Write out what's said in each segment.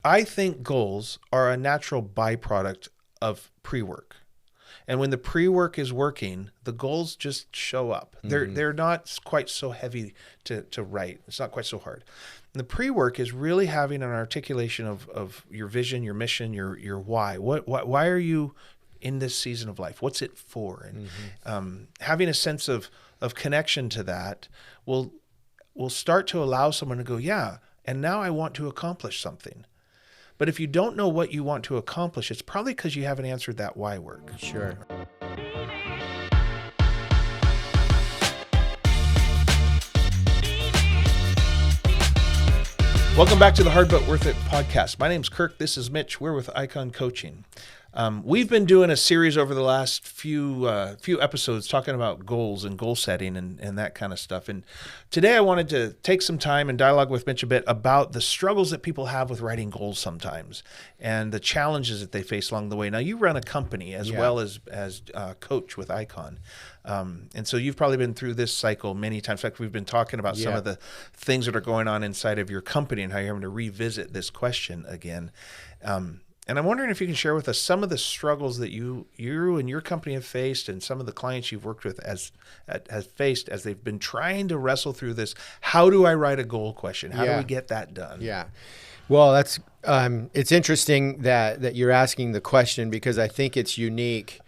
I think goals are a natural byproduct of pre-work. And when the pre-work is working, the goals just show up. They're not quite so heavy to write. It's not quite so hard. And the pre-work is really having an articulation of your vision, your mission, your why. Why are you in this season of life? What's it for? And having a sense of connection to that will start to allow someone to go, yeah, and now I want to accomplish something. But if you don't know what you want to accomplish, it's probably because you haven't answered that why work. Sure. Welcome back to the Hard But Worth It podcast. My name's Kirk. This is Mitch. We're with Icon Coaching. We've been doing a series over the last few episodes talking about goals and goal setting and that kind of stuff. And today I wanted to take some time and dialogue with Mitch a bit about the struggles that people have with writing goals sometimes and the challenges that they face along the way. Now, you run a company as well as coach with Icon. And so you've probably been through this cycle many times. In fact, we've been talking about some of the things that are going on inside of your company and how you're having to revisit this question again. And I'm wondering if you can share with us some of the struggles that you and your company have faced and some of the clients you've worked with has faced as they've been trying to wrestle through this. How do I write a goal question? How do we get that done? Yeah. Well, that's it's interesting that you're asking the question because I think it's unique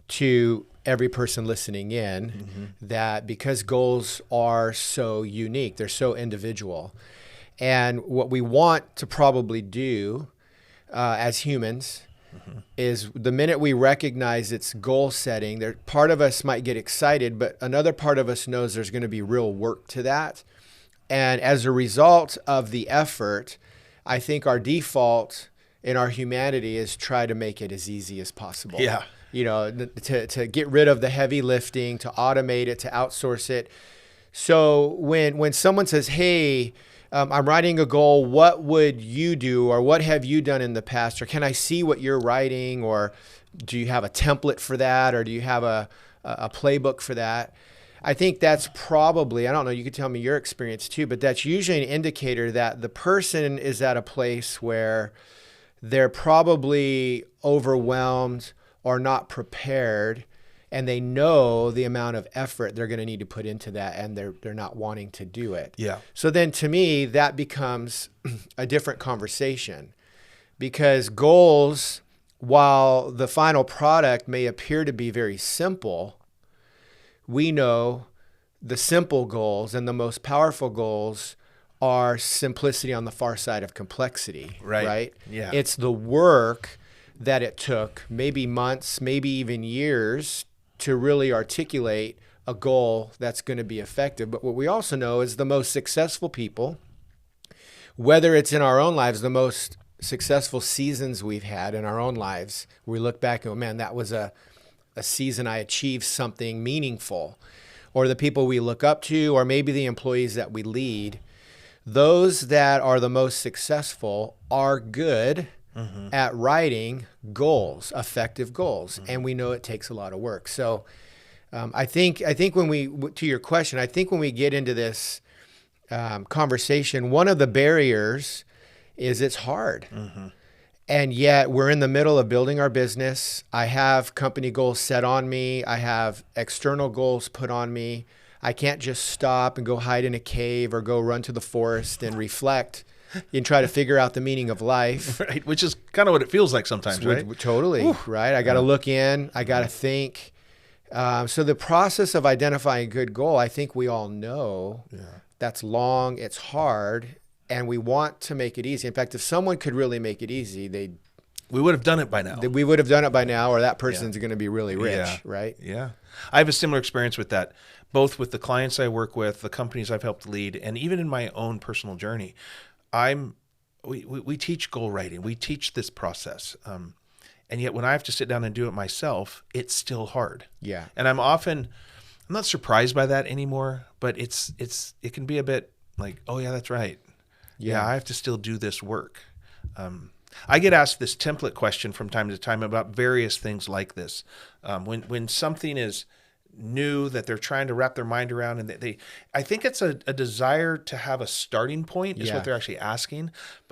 to every person listening in that because goals are so unique, they're so individual. And what we want to probably do as humans is the minute we recognize it's goal setting, part of us might get excited, but another part of us knows there's going to be real work to that. And as a result of the effort, I think our default in our humanity is try to make it as easy as possible. Yeah. You know, to get rid of the heavy lifting, to automate it, to outsource it. So when someone says, hey, I'm writing a goal, what would you do or what have you done in the past? Or can I see what you're writing? Or do you have a template for that? Or do you have a playbook for that? I think that's probably, I don't know, you could tell me your experience too, but that's usually an indicator that the person is at a place where they're probably overwhelmed or not prepared, and they know the amount of effort they're going to need to put into that, and they're not wanting to do it. Yeah. So then to me, that becomes a different conversation because goals, while the final product may appear to be very simple, we know the simple goals and the most powerful goals are simplicity on the far side of complexity, right? Yeah. It's the work that it took, maybe months, maybe even years, to really articulate a goal that's going to be effective. But what we also know is the most successful people, whether it's in our own lives, the most successful seasons we've had in our own lives, we look back and go, man, that was a season I achieved something meaningful. Or the people we look up to, or maybe the employees that we lead, those that are the most successful are good at writing goals, effective goals. And we know it takes a lot of work. So I think when to your question, I think when we get into this conversation, one of the barriers is it's hard. And yet we're in the middle of building our business. I have company goals set on me. I have external goals put on me. I can't just stop and go hide in a cave or go run to the forest and reflect and try to figure out the meaning of life. Right, which is kind of what it feels like sometimes, right? Totally, right? I got to look in. I got to think. So the process of identifying a good goal, I think we all know that's long, it's hard, and we want to make it easy. In fact, if someone could really make it easy, we would have done it by now. We would have done it by now, or that person's going to be really rich, right? Yeah. I have a similar experience with that, both with the clients I work with, the companies I've helped lead, and even in my own personal journey. We teach goal writing. We teach this process. And yet when I have to sit down and do it myself, it's still hard. Yeah. And I'm not surprised by that anymore, but it can be a bit like, oh yeah, that's right. Yeah, I have to still do this work. I get asked this template question from time to time about various things like this. When something is new that they're trying to wrap their mind around, and I think it's a desire to have a starting point is what they're actually asking.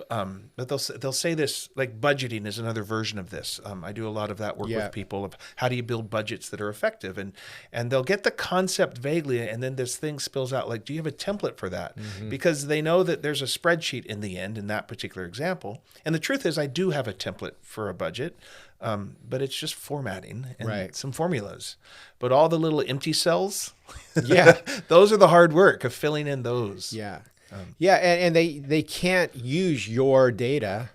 But they'll say this, like budgeting is another version of this. I do a lot of that work with people of how do you build budgets that are effective, and they'll get the concept vaguely, and then this thing spills out like, do you have a template for that? Because they know that there's a spreadsheet in the end in that particular example. And the truth is, I do have a template for a budget. But it's just formatting and some formulas. But all the little empty cells, those are the hard work of filling in those. And they can't use your data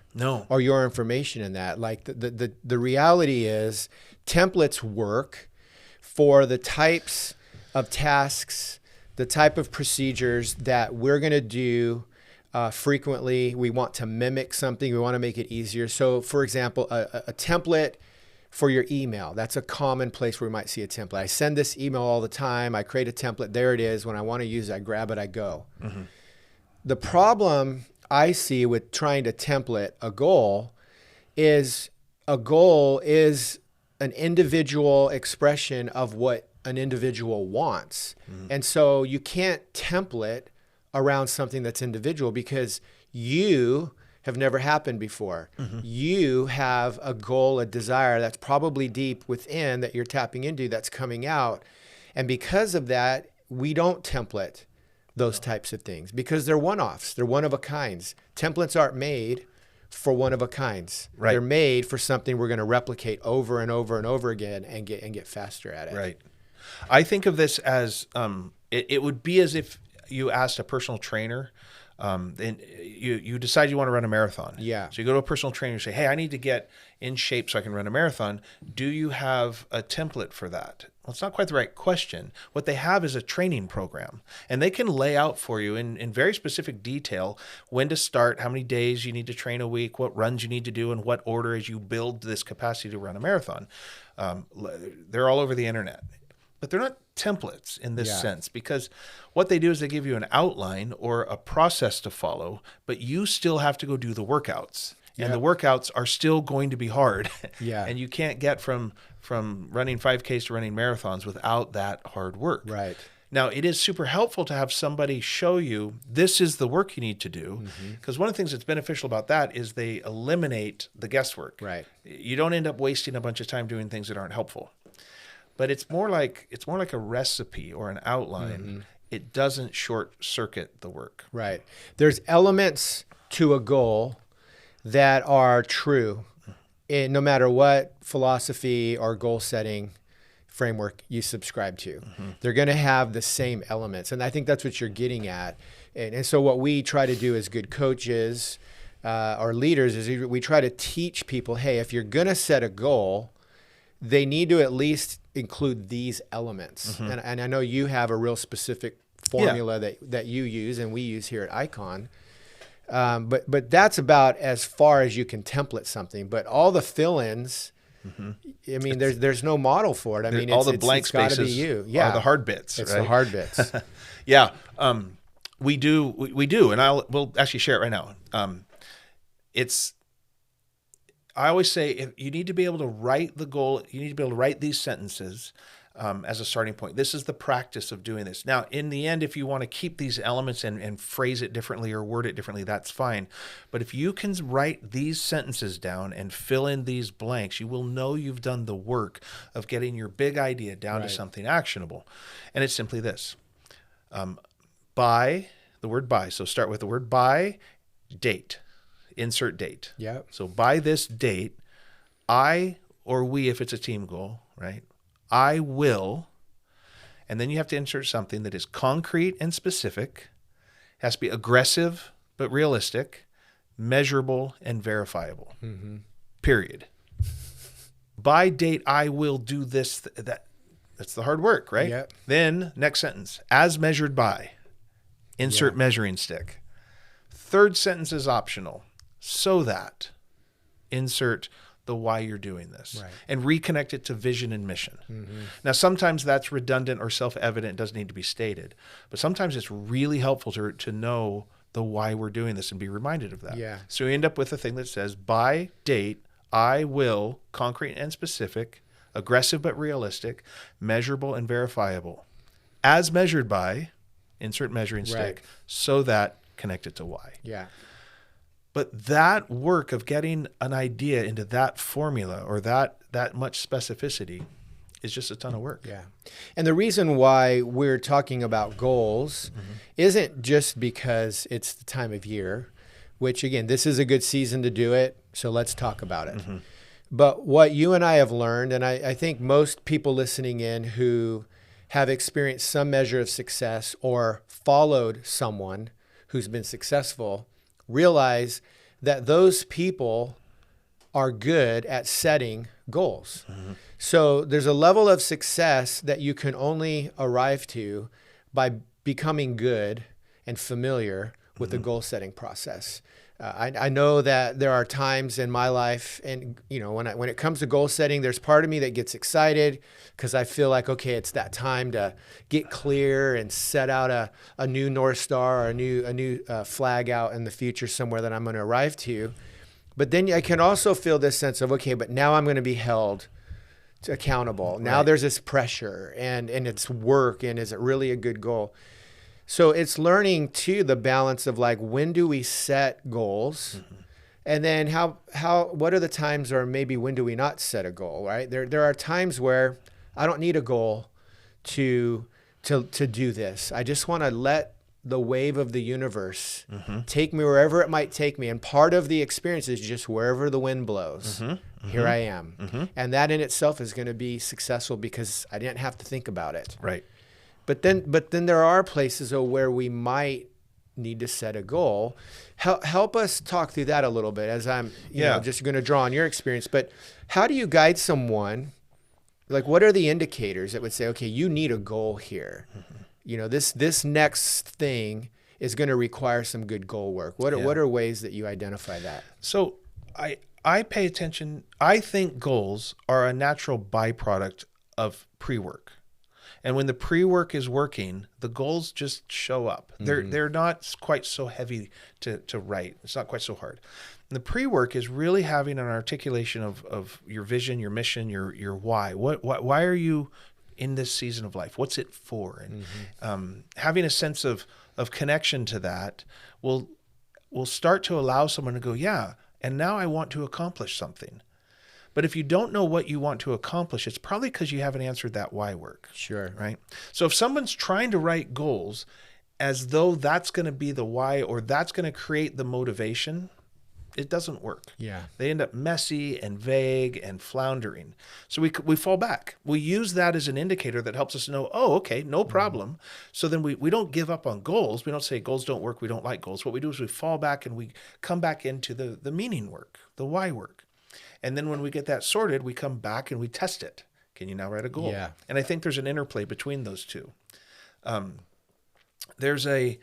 or your information in that. Like the reality is templates work for the types of tasks, the type of procedures that we're going to do frequently. We want to mimic something. We want to make it easier. So, for example, a template for your email. That's a common place where we might see a template. I send this email all the time. I create a template. There it is. When I want to use it, I grab it, I go. The problem I see with trying to template a goal is an individual expression of what an individual wants. And so you can't template around something that's individual because you have never happened before. You have a goal, a desire that's probably deep within that you're tapping into that's coming out. And because of that, we don't template those types of things because they're one-offs. They're one-of-a-kinds. Templates aren't made for one-of-a-kinds. They're made for something we're going to replicate over and over and over again and get faster at it. I think of this as it would be as if you asked a personal trainer, and you decide you want to run a marathon. So you go to a personal trainer and say, hey, I need to get in shape so I can run a marathon. Do you have a template for that? Well, it's not quite the right question. What they have is a training program, and they can lay out for you in very specific detail when to start, how many days you need to train a week, what runs you need to do, in what order as you build this capacity to run a marathon. They're all over the internet. But they're not templates in this sense, because what they do is they give you an outline or a process to follow, but you still have to go do the workouts. And the workouts are still going to be hard. And you can't get from running 5Ks to running marathons without that hard work. Now, it is super helpful to have somebody show you this is the work you need to do, because one of the things that's beneficial about that is they eliminate the guesswork. You don't end up wasting a bunch of time doing things that aren't helpful. But it's more like a recipe or an outline. It doesn't short circuit the work. There's elements to a goal that are true no matter what philosophy or goal setting framework you subscribe to. They're going to have the same elements. And I think that's what you're getting at. And so what we try to do as good coaches or leaders is we try to teach people, hey, if you're going to set a goal, they need to at least include these elements. And I know you have a real specific formula that you use and we use here at Icon. But that's about as far as you can template something. But all the fill-ins, I mean, there's no model for it. I mean, all the blank spaces gotta be you. are the hard bits. It's the hard bits. We do, and we'll actually share it right now. I always say, if you need to be able to write the goal, you need to be able to write these sentences as a starting point. This is the practice of doing this. Now, in the end, if you want to keep these elements and phrase it differently or word it differently, that's fine. But if you can write these sentences down and fill in these blanks, you will know you've done the work of getting your big idea down to something actionable. And it's simply this. By, the word by. So start with the word by, date. Insert date. So by this date, I or we, if it's a team goal, right? I will, and then you have to insert something that is concrete and specific, has to be aggressive but realistic, measurable and verifiable. Period. By date, I will do this. That's the hard work, right? Then next sentence, as measured by, insert measuring stick. Third sentence is optional. So that, insert the why you're doing this, and reconnect it to vision and mission. Now, sometimes that's redundant or self-evident, it doesn't need to be stated, but sometimes it's really helpful to know the why we're doing this and be reminded of that. So you end up with a thing that says, by date, I will, concrete and specific, aggressive but realistic, measurable and verifiable, as measured by, insert measuring stick, Right. so that connect it to why. Yeah. But that work of getting an idea into that formula or that much specificity is just a ton of work. Yeah. And the reason why we're talking about goals isn't just because it's the time of year, which again, this is a good season to do it. So let's talk about it. But what you and I have learned, and I think most people listening in who have experienced some measure of success or followed someone who's been successful, realize that those people are good at setting goals. So there's a level of success that you can only arrive to by becoming good and familiar with the goal setting process. I know that there are times in my life, and when it comes to goal setting, there's part of me that gets excited because I feel like, okay, it's that time to get clear and set out a new North Star or a new flag out in the future somewhere that I'm going to arrive to. But then I can also feel this sense of, okay, but now I'm going to be held accountable. Now there's this pressure and it's work, and is it really a good goal? So it's learning too the balance of like, when do we set goals? And then what are the times, or maybe when do we not set a goal, right? There are times where I don't need a goal to do this. I just want to let the wave of the universe take me wherever it might take me. And part of the experience is just wherever the wind blows, here I am. And that in itself is going to be successful because I didn't have to think about it. Right. But then there are places where we might need to set a goal. Help us talk through that a little bit, as I'm just going to draw on your experience. But how do you guide someone? Like, what are the indicators that would say, okay, you need a goal here? This next thing is going to require some good goal work. What are ways that you identify that? So I pay attention. I think goals are a natural byproduct of pre-work. And when the pre-work is working, the goals just show up. They're not quite so heavy to write. It's not quite so hard. And the pre-work is really having an articulation of your vision, your mission, your why. Why are you in this season of life? What's it for? And having a sense of connection to that will start to allow someone to go, yeah, and now I want to accomplish something. But if you don't know what you want to accomplish, it's probably because you haven't answered that why work. Sure. Right? So if someone's trying to write goals as though that's going to be the why, or that's going to create the motivation, it doesn't work. Yeah. They end up messy and vague and floundering. So we fall back. We use that as an indicator that helps us know, oh, okay, no problem. So then we don't give up on goals. We don't say goals don't work, we don't like goals. What we do is we fall back and we come back into the meaning work, the why work. And then when we get that sorted, we come back and we test it. Can you now write a goal? Yeah. And I think there's an interplay between those two. There's a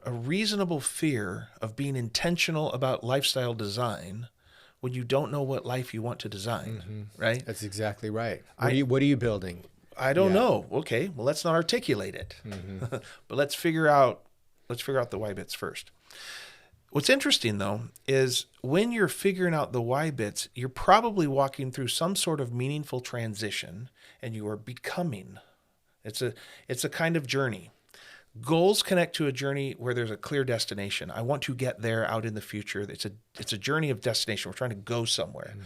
reasonable fear of being intentional about lifestyle design when you don't know what life you want to design, right? That's exactly right. What are you building? I don't know. Okay, well, let's not articulate it, but let's figure out the why bits first. What's interesting, though, is when you're figuring out the why bits, you're probably walking through some sort of meaningful transition, and you are becoming. It's a kind of journey. Goals connect to a journey where there's a clear destination. I want to get there out in the future. It's a journey of destination. We're trying to go somewhere.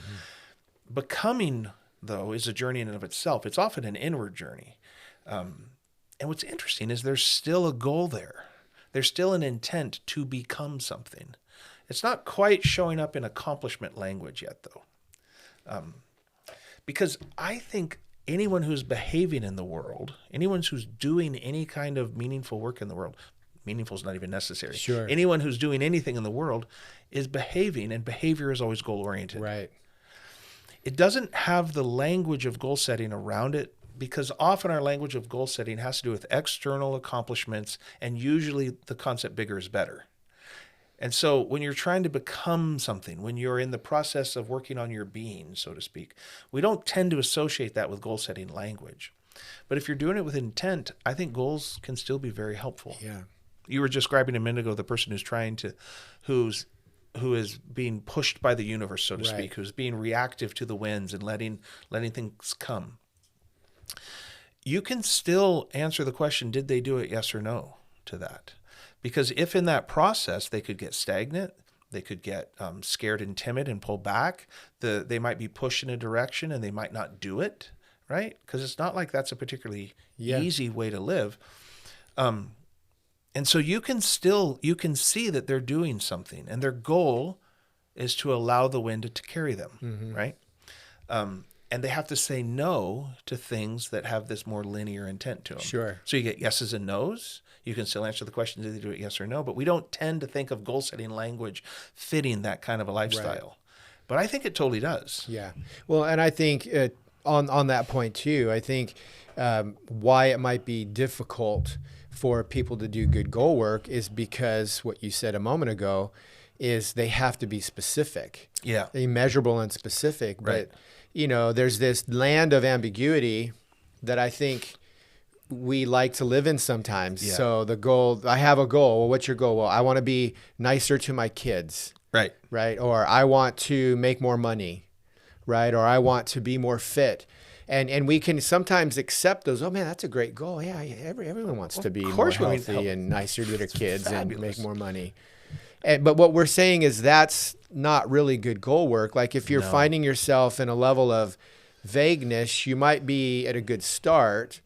Becoming, though, is a journey in and of itself. It's often an inward journey. And what's interesting is there's still a goal there. There's still an intent to become something. It's not quite showing up in accomplishment language yet, though. Because I think anyone who's behaving in the world, anyone who's doing any kind of meaningful work in the world, meaningful is not even necessary. Sure. Anyone who's doing anything in the world is behaving, and behavior is always goal-oriented. Right. It doesn't have the language of goal setting around it, because often our language of goal setting has to do with external accomplishments, and usually the concept bigger is better. And so when you're trying to become something, when you're in the process of working on your being, so to speak, we don't tend to associate that with goal setting language. But if you're doing it with intent, I think goals can still be very helpful. Yeah. You were describing a minute ago the person who's who is being pushed by the universe, so to Right. speak, who's being reactive to the winds and letting things come. You can still answer the question, did they do it, yes or no, to that? Because if in that process they could get stagnant, they could get scared and timid and pull back, they might be pushed in a direction and they might not do it, right? Because it's not like that's a particularly easy way to live. And so you can see that they're doing something, and their goal is to allow the wind to carry them, right? And they have to say no to things that have this more linear intent to them. Sure. So you get yeses and nos. You can still answer the question, did they do it yes or no? But we don't tend to think of goal-setting language fitting that kind of a lifestyle. Right. But I think it totally does. Yeah. Well, and I think on that point too, I think why it might be difficult for people to do good goal work is because what you said a moment ago is they have to be specific. Yeah. Measurable and specific. Right. But, you know, there's this land of ambiguity that I think we like to live in sometimes. Yeah. So the goal, I have a goal. Well, what's your goal? Well, I want to be nicer to my kids. Right. Right. Or I want to make more money. Right. Or I want to be more fit. And we can sometimes accept those. Oh man, that's a great goal. Yeah, everyone wants to be more healthy and nicer to their kids and make more money. But what we're saying is that's not really good goal work. Like if you're finding yourself in a level of vagueness, you might be at a good start,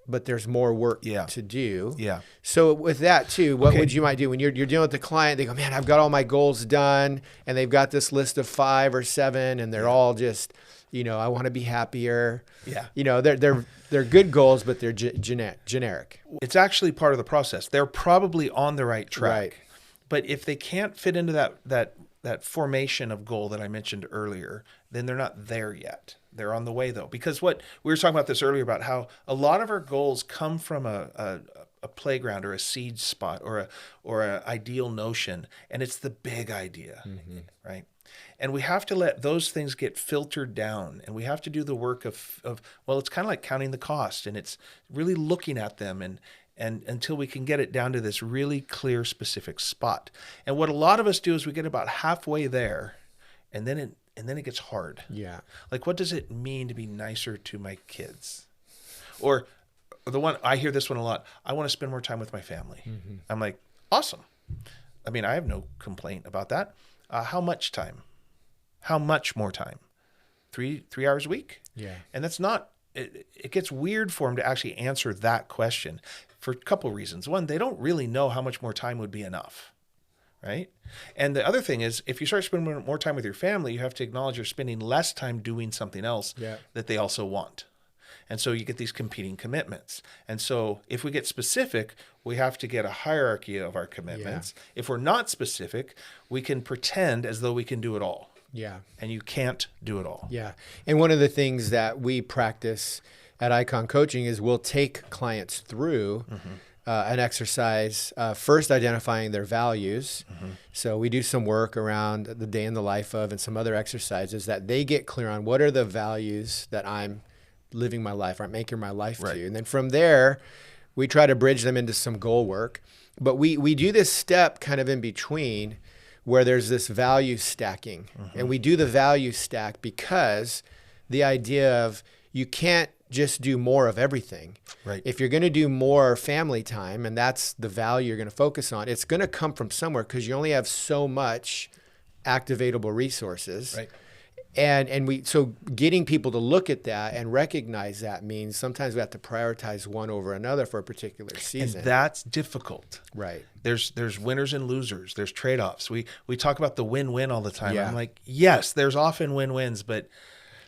but there's more work to do. Yeah. So with that too, what would you might do when you're dealing with the client? They go, man, I've got all my goals done, and they've got this list of 5 or 7, and they're all just, you know, I want to be happier. Yeah. You know, they're good goals, but they're generic. It's actually part of the process. They're probably on the right track. Right. But if they can't fit into that formation of goal that I mentioned earlier, then they're not there yet. They're on the way though, because what we were talking about this earlier about how a lot of our goals come from a playground or a seed spot or a ideal notion, and it's the big idea, right? And we have to let those things get filtered down, and we have to do the work of well, it's kind of like counting the cost, and it's really looking at them and until we can get it down to this really clear, specific spot. And what a lot of us do is we get about halfway there, and then it gets hard. Yeah. Like, what does it mean to be nicer to my kids? Or the one, I hear this one a lot. I want to spend more time with my family. I'm like, awesome. I mean, I have no complaint about that. How much time? How much more time? 3 hours a week? Yeah. And that's not, it gets weird for them to actually answer that question for a couple of reasons. One, they don't really know how much more time would be enough. Right? And the other thing is, if you start spending more time with your family, you have to acknowledge you're spending less time doing something else that they also want. And so you get these competing commitments. And so if we get specific, we have to get a hierarchy of our commitments. Yeah. If we're not specific, we can pretend as though we can do it all. Yeah. And you can't do it all. Yeah. And one of the things that we practice at Icon Coaching is we'll take clients through an exercise, first identifying their values. So we do some work around the day in the life of and some other exercises that they get clear on what are the values that I'm living my life, or I'm anchoring my life to. And then from there, we try to bridge them into some goal work. But we do this step kind of in between where there's this value stacking. And we do the value stack because the idea of you can't just do more of everything. Right. If you're going to do more family time, and that's the value you're going to focus on, it's going to come from somewhere because you only have so much activatable resources. Right. So getting people to look at that and recognize that means sometimes we have to prioritize one over another for a particular season. And that's difficult. Right. There's winners and losers. There's trade-offs. We talk about the win-win all the time. Yeah. I'm like, yes, there's often win-wins, but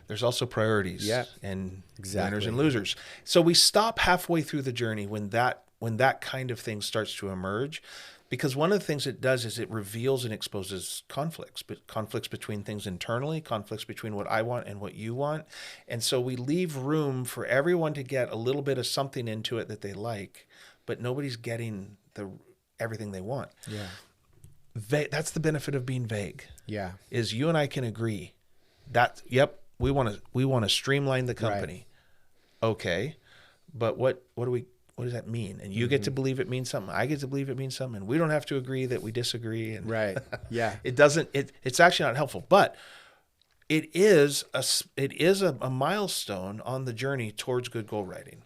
there's also priorities and winners and losers. So we stop halfway through the journey when that kind of thing starts to emerge, because one of the things it does is it reveals and exposes conflicts, but conflicts between things internally, conflicts between what I want and what you want. And so we leave room for everyone to get a little bit of something into it that they like, but nobody's getting everything they want. Yeah. That's the benefit of being vague. Yeah. Is you and I can agree that, we want to streamline the company. Right. Okay. But what do what does that mean? And you get to believe it means something. I get to believe it means something. And we don't have to agree that we disagree. And Right. Yeah. It's actually not helpful, but it is a milestone on the journey towards good goal writing.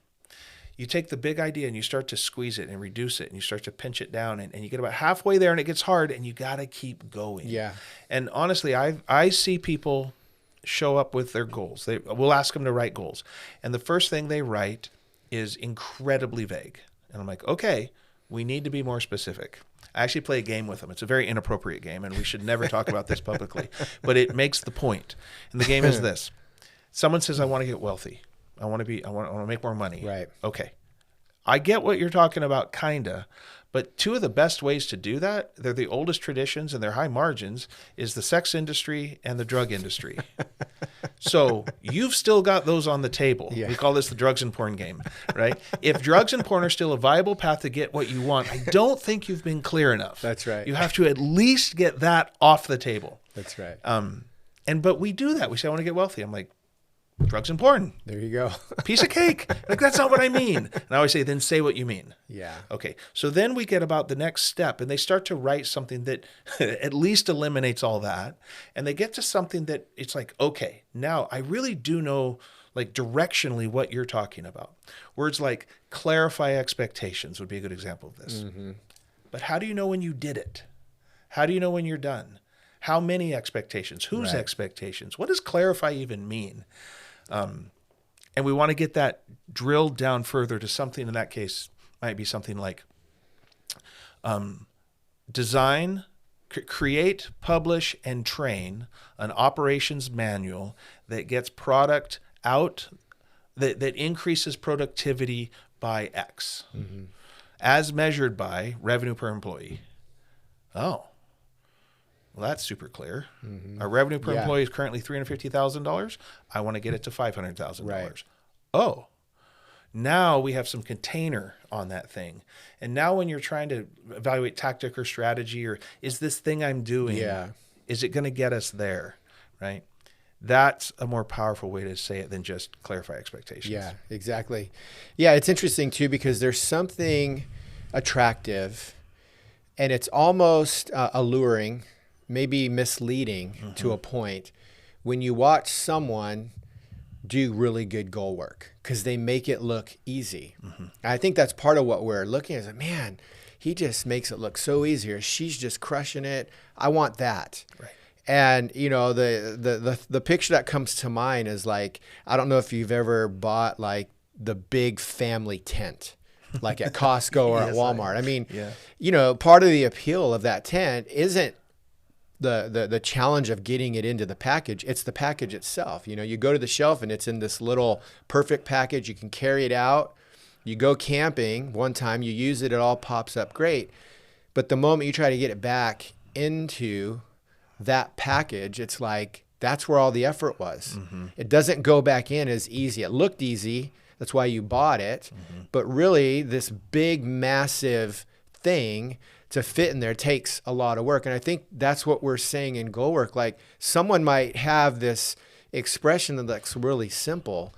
You take the big idea and you start to squeeze it and reduce it and you start to pinch it down and you get about halfway there and it gets hard and you got to keep going. Yeah. And honestly, I see people show up with their goals. We'll ask them to write goals. And the first thing they write is incredibly vague. And I'm like, okay, we need to be more specific. I actually play a game with them. It's a very inappropriate game, and we should never talk about this publicly. But it makes the point. And the game is this. Someone says, I want to get wealthy. I want to make more money. Right. Okay. I get what you're talking about, kinda. But two of the best ways to do that, they're the oldest traditions and they're high margins, is the sex industry and the drug industry. So you've still got those on the table. Yeah. We call this the drugs and porn game, right? If drugs and porn are still a viable path to get what you want, I don't think you've been clear enough. That's right. You have to at least get that off the table. That's right. But we do that. We say, I want to get wealthy. I'm like, drugs and porn. There you go. Piece of cake. Like, that's not what I mean. And I always say, then say what you mean. Yeah. Okay. So then we get about the next step and they start to write something that at least eliminates all that. And they get to something that it's like, okay, now I really do know like directionally what you're talking about. Words like clarify expectations would be a good example of this. Mm-hmm. But how do you know when you did it? How do you know when you're done? How many expectations? Whose expectations? What does clarify even mean? And we want to get that drilled down further to something, in that case, might be something like design, create, publish, and train an operations manual that gets product out, that increases productivity by X, as measured by revenue per employee. Oh. Well, that's super clear. Our revenue per employee is currently $350,000. I want to get it to $500,000. Right. Oh, now we have some container on that thing. And now when you're trying to evaluate tactic or strategy, or is this thing I'm doing, is it going to get us there, right? That's a more powerful way to say it than just clarify expectations. Yeah, exactly. Yeah, it's interesting too because there's something attractive and it's almost alluring, maybe misleading to a point when you watch someone do really good goal work because they make it look easy. I think that's part of what we're looking at. Is like, man, he just makes it look so easy, or she's just crushing it. I want that. Right. And you know, the picture that comes to mind is like, I don't know if you've ever bought like the big family tent, like at Costco or at Walmart. I mean, you know, part of the appeal of that tent isn't the challenge of getting it into the package. It's the package itself. You know, you go to the shelf and it's in this little perfect package. You can carry it out. You go camping one time, you use it, it all pops up great. But the moment you try to get it back into that package, it's like, that's where all the effort was. It doesn't go back in as easy. It looked easy. That's why you bought it. But really this big, massive thing to fit in there takes a lot of work. And I think that's what we're saying in goal work. Like someone might have this expression that looks really simple,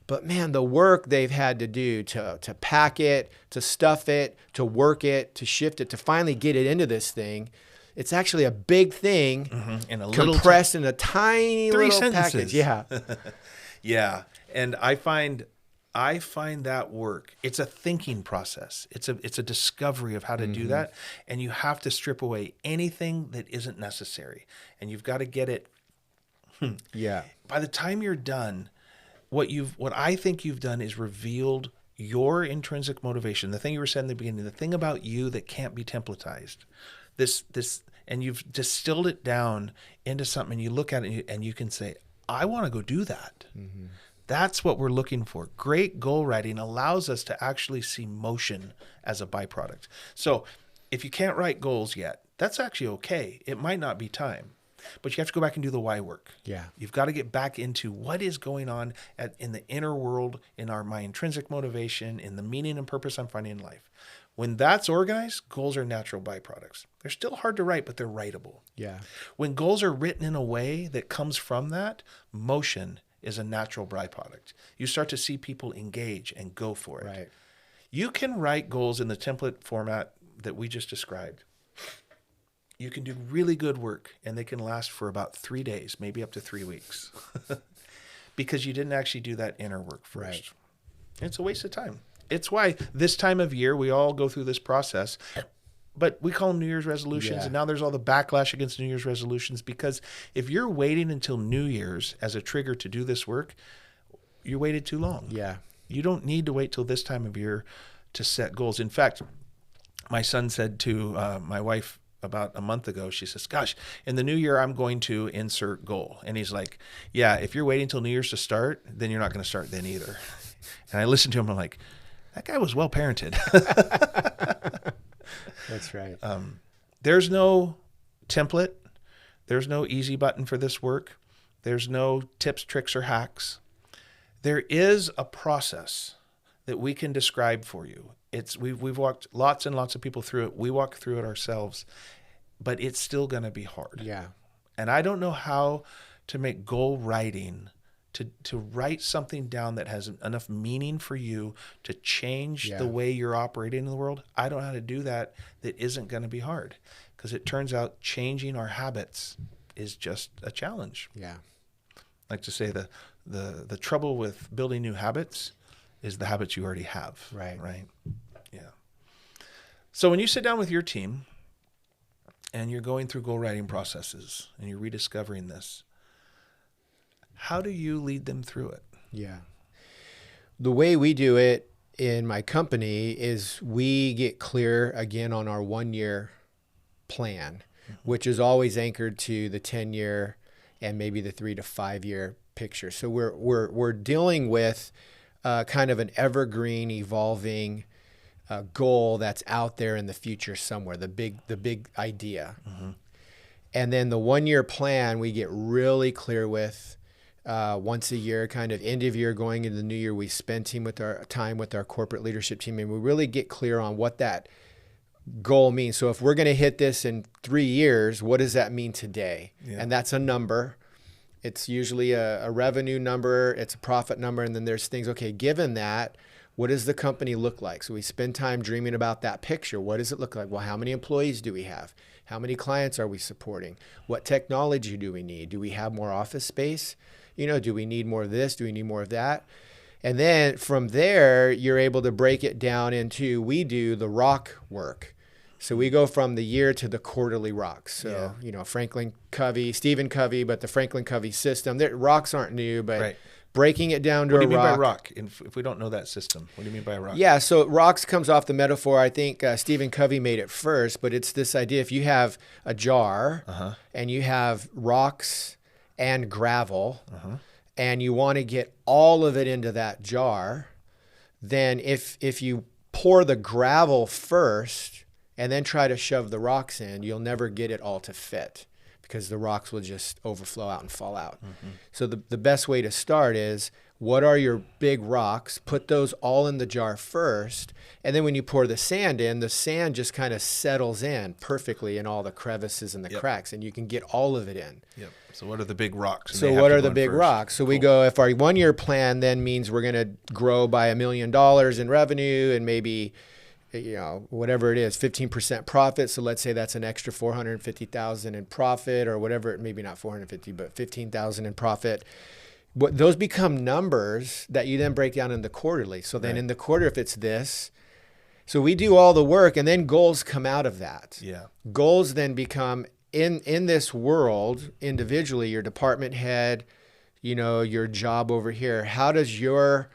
but man, the work they've had to do to pack it, to stuff it, to work it, to shift it, to finally get it into this thing, it's actually a big thing in a compressed in a tiny little package. Yeah. Yeah. And I find that work, it's a thinking process. It's a discovery of how to do that. And you have to strip away anything that isn't necessary. And you've got to get it. By the time you're done, what I think you've done is revealed your intrinsic motivation, the thing you were saying in the beginning, the thing about you that can't be templatized. And you've distilled it down into something, and you look at it and you can say, I want to go do that. That's what we're looking for. Great goal writing allows us to actually see motion as a byproduct. So if you can't write goals yet, that's actually okay. It might not be time, but you have to go back and do the why work. Yeah. You've got to get back into what is going on in the inner world, in my intrinsic motivation, in the meaning and purpose I'm finding in life. When that's organized, goals are natural byproducts. They're still hard to write, but they're writable. Yeah. When goals are written in a way that comes from that, motion is a natural byproduct. You start to see people engage and go for it. Right. You can write goals in the template format that we just described. You can do really good work, and they can last for about 3 days, maybe up to 3 weeks, because you didn't actually do that inner work first. Right. It's a waste of time. It's why this time of year we all go through this process, but we call them New Year's resolutions, Yeah. and now there's all the backlash against New Year's resolutions, because if you're waiting until New Year's as a trigger to do this work, you waited too long. Yeah. You don't need to wait till this time of year to set goals. In fact, my son said to my wife about a month ago, she says, gosh, in the new year, I'm going to insert goal. And he's like, yeah, if you're waiting till New Year's to start, then you're not going to start then either. And I listened to him, I'm like, that guy was well parented. That's right. There's no template. There's no easy button for this work. There's no tips, tricks, or hacks. There is a process that we can describe for you. We've walked lots and lots of people through it. We walk through it ourselves, but it's still going to be hard. Yeah. And I don't know how to make goal writing, to write something down that has enough meaning for you to change the way you're operating in the world. I don't know how to do that isn't going to be hard, because it turns out changing our habits is just a challenge. Yeah. I like to say the trouble with building new habits is the habits you already have. Right. Right. Yeah. So when you sit down with your team and you're going through goal writing processes and you're rediscovering this, how do you lead them through it? Yeah. The way we do it in my company is we get clear again on our 1-year plan, which is always anchored to the 10-year and maybe the 3 to 5 year picture. So we're dealing with kind of an evergreen, evolving goal that's out there in the future somewhere, the big idea. Mm-hmm. And then the 1-year plan we get really clear with once a year, kind of end of year going into the new year. We spend time with our corporate leadership team, and we really get clear on what that goal means. So if we're going to hit this in 3 years, what does that mean today? Yeah. And that's a number. It's usually a revenue number, it's a profit number, and then there's things, okay, given that, what does the company look like? So we spend time dreaming about that picture. What does it look like? Well, how many employees do we have? How many clients are we supporting? What technology do we need? Do we have more office space? Do we need more of this? Do we need more of that? And then from there, you're able to break it down into, we do the rock work. So we go from the year to the quarterly rocks. So, Stephen Covey, but the Franklin Covey system. Rocks aren't new, but breaking it down to a rock. What do you mean by rock? If we don't know that system, what do you mean by rock? Yeah, so rocks comes off the metaphor. I think Stephen Covey made it first, but it's this idea. If you have a jar and you have rocks and gravel and you want to get all of it into that jar, then if you pour the gravel first and then try to shove the rocks in, you'll never get it all to fit, because the rocks will just overflow out and fall out. Mm-hmm. So the best way to start is, what are your big rocks? Put those all in the jar first. And then when you pour the sand in, the sand just kind of settles in perfectly in all the crevices and the cracks, and you can get all of it in. Yep. So what are the big rocks? So what are the big rocks? So we go, if our 1-year plan then means we're going to grow by $1 million in revenue and maybe, whatever it is, 15% profit. So let's say that's an extra $450,000 in profit, or whatever, maybe not 450, but 15,000 in profit. But those become numbers that you then break down in the quarterly. So then in the quarter, if it's this, so we do all the work, and then goals come out of that. Yeah. Goals then become in this world individually, your department head, your job over here. How does your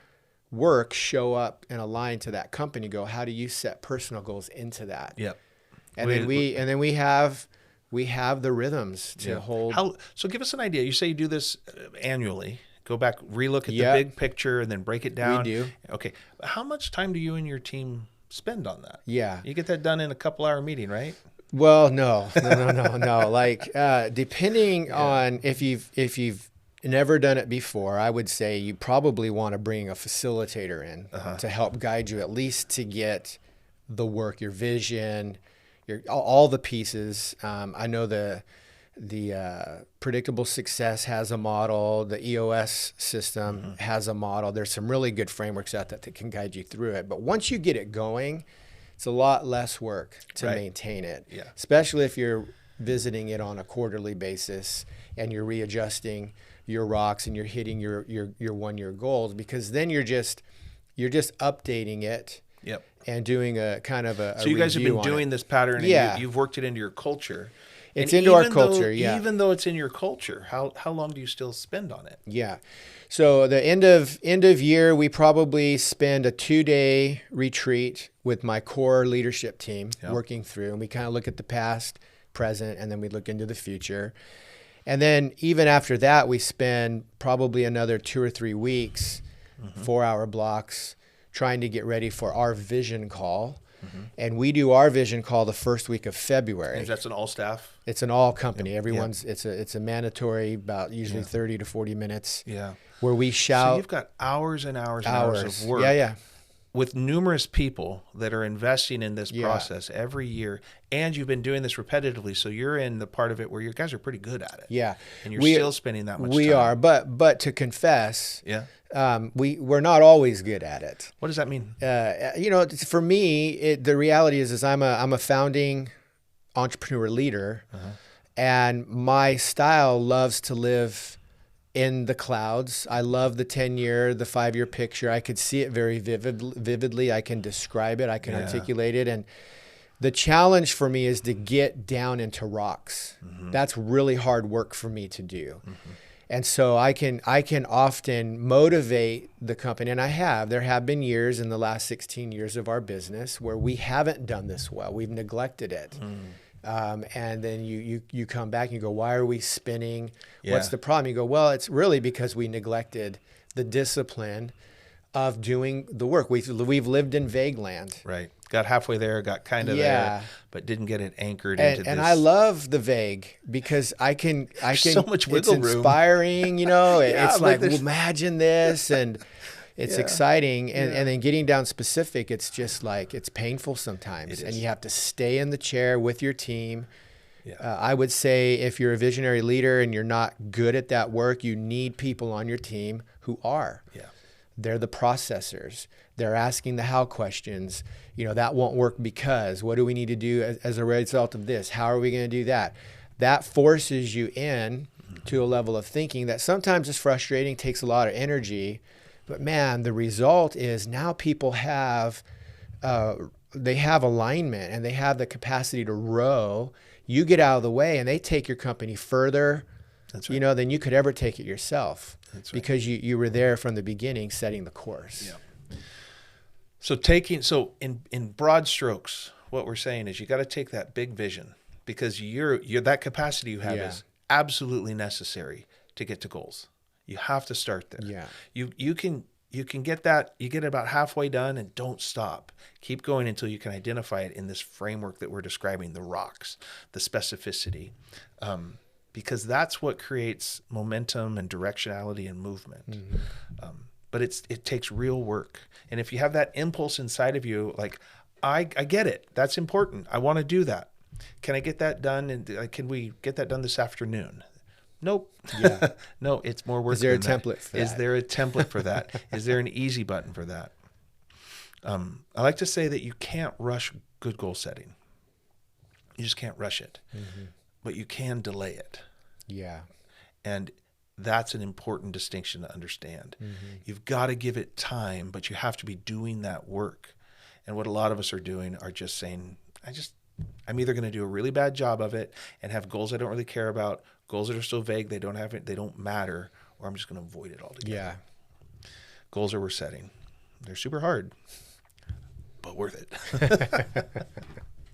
work show up and align to that company goal? How do you set personal goals into that? Yep. And then we have the rhythms to hold. So give us an idea. You say you do this annually. Go back, relook at the big picture, and then break it down. We do. Okay. How much time do you and your team spend on that? Yeah. You get that done in a couple-hour meeting, right? Well, no. Like, depending on if you've never done it before, I would say you probably want to bring a facilitator in to help guide you, at least to get the work, your vision, all the pieces. I know Predictable Success has a model. The EOS system has a model. There's some really good frameworks out there that can guide you through it. But once you get it going, it's a lot less work to maintain it, especially if you're visiting it on a quarterly basis and you're readjusting your rocks and you're hitting your 1 year goals, because then you're just updating it and doing a kind of a So you guys have been doing this pattern and you've worked it into your culture. It's into our culture, Even though it's in your culture, how long do you still spend on it? Yeah. So the end of year, we probably spend a 2-day retreat with my core leadership team working through, and we kind of look at the past, present, and then we look into the future. And then even after that, we spend probably another 2 or 3 weeks, 4-hour blocks, trying to get ready for our vision call. And we do our vision call the first week of February. And that's an all staff? It's an all company. Everyone's it's a mandatory, about usually 30 to 40 minutes. Where we shout. So you've got hours and hours and hours of work. With numerous people that are investing in this process every year, and you've been doing this repetitively, so you're in the part of it where you guys are pretty good at it. And you're still spending that much time. We are, but to confess, we're not always good at it. What does that mean? For me, the reality is I'm a founding entrepreneur leader, and my style loves to live in the clouds. I love the 10-year, the 5-year picture. I could see it very vividly. I can describe it. I can articulate it. And the challenge for me is to get down into rocks. That's really hard work for me to do. And so I can often motivate the company, and there have been years in the last 16 years of our business where we haven't done this well. We've neglected it. And then you come back and you go, why are we spinning? What's the problem? You go, well, it's really because we neglected the discipline of doing the work. We've lived in vague land. Right. Got halfway there, got kind of there, but didn't get it anchored into this. And I love the vague because I can so much wiggle room. It's inspiring, it's like imagine this, and it's exciting. And then getting down specific, it's just like, it's painful sometimes. And you have to stay in the chair with your team. I would say if you're a visionary leader and you're not good at that work, you need people on your team who are. They're the processors. They're asking the how questions. That won't work because what do we need to do as a result of this? How are we going to do that? That forces you in to a level of thinking that sometimes is frustrating, takes a lot of energy. But man, the result is now people have alignment and they have the capacity to row. You get out of the way and they take your company further, than you could ever take it yourself. Because you were there from the beginning, setting the course. So in broad strokes, what we're saying is you got to take that big vision, because you're that capacity you have is absolutely necessary to get to goals. You have to start there. You can get that. You get about halfway done and don't stop. Keep going until you can identify it in this framework that we're describing, the rocks, the specificity, because that's what creates momentum and directionality and movement. But it takes real work. And if you have that impulse inside of you, like, I get it. That's important. I want to do that. Can I get that done? And can we get that done this afternoon? Nope. No, it's more work. Is there a template for that? Is there a template for that? Is there an easy button for that? I like to say that you can't rush good goal setting. You just can't rush it. But you can delay it. And that's an important distinction to understand. You've got to give it time, but you have to be doing that work. And what a lot of us are doing are just saying, I'm either going to do a really bad job of it and have goals I don't really care about, goals that are so vague they don't matter, or I'm just going to avoid it altogether. Goals that we're setting, they're super hard, but worth it.